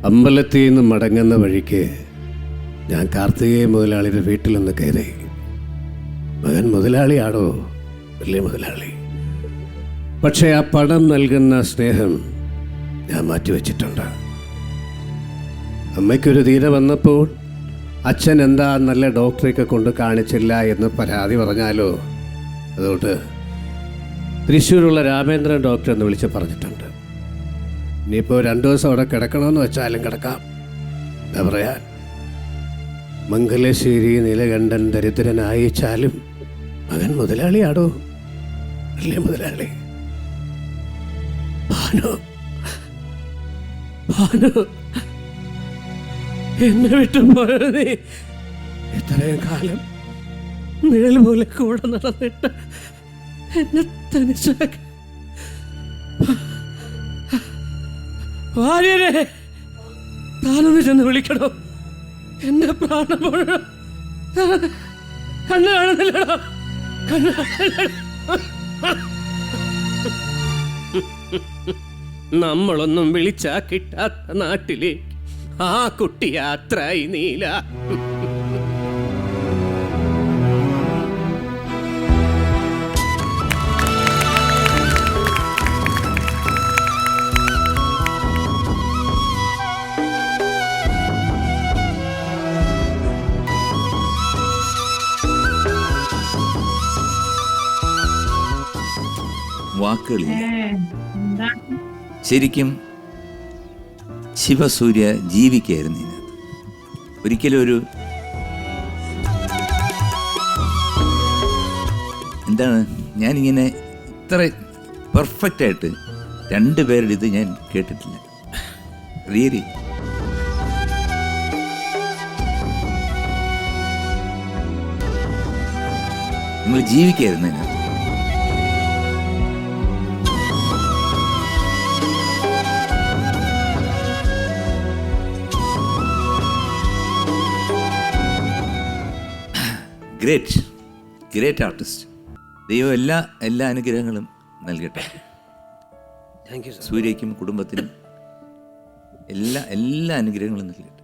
അമ്പലത്തിൽ നിന്ന് മടങ്ങുന്ന വഴിക്ക് ഞാൻ കാർത്തികേയ മുതലാളിയുടെ വീട്ടിലൊന്ന് കയറി. മകൻ മുതലാളിയാണോ? വലിയ മുതലാളി. പക്ഷേ ആ പണം നൽകുന്ന സ്നേഹം ഞാൻ മാറ്റിവെച്ചിട്ടുണ്ട്. അമ്മയ്ക്കൊരു ധീര വന്നപ്പോൾ അച്ഛൻ എന്താ നല്ല ഡോക്ടറെയൊക്കെ കൊണ്ട് കാണിച്ചില്ല എന്ന് പരാതി പറഞ്ഞാലോ, അതുകൊണ്ട് തൃശ്ശൂരുള്ള രാമേന്ദ്രൻ ഡോക്ടർ എന്ന് വിളിച്ച് പറഞ്ഞിട്ടുണ്ട്. ഇനിയിപ്പോൾ 2 ദിവസം അവിടെ കിടക്കണമെന്ന് വെച്ചാലും കിടക്കാം. എന്താ പറയാൻ, മംഗലശ്ശേരി നീലകണ്ഠൻ ദരിദ്രനായിച്ചാലും മകൻ മുതലാളിയാടോ, വലിയ മുതലാളി. ഭാനു, ഭാനു, എന്നെ വിട്ടു പോയത് നീ. ഇത്രയും കാലം നിഴൽ പോലെ കൂടെ നടന്നിട്ട് എന്നെ തനിച്ചാക്കി. ഭാര്യനെ താനൊന്ന് ചെന്ന് വിളിക്കണോ? എന്റെ പ്രാണം മുഴുവൻ കണ്ണു കാണുന്നില്ലടോ, കണ്ണു നമ്മളൊന്നും വിളിച്ചാ കിട്ടാത്ത നാട്ടിലേക്ക് ആ കുട്ടി യാത്രയായി. നീല വാക്കുകളില്ല. ശരിക്കും ശിവസൂര്യ ജീവിക്കായിരുന്നു ഇതിനകത്ത്. ഒരിക്കലും ഒരു എന്താണ്, ഞാനിങ്ങനെ ഇത്ര പെർഫെക്റ്റായിട്ട് 2 പേരുടെ ഇത് ഞാൻ കേട്ടിട്ടില്ല. റിയലി നിങ്ങൾ ജീവിക്കായിരുന്നു ഇതിനകത്ത്. Great artist. ദൈവം എല്ലാ അനുഗ്രഹങ്ങളും നൽകട്ടെ. സൂര്യയ്ക്കും കുടുംബത്തിനും എല്ലാ അനുഗ്രഹങ്ങളും നൽകട്ടെ.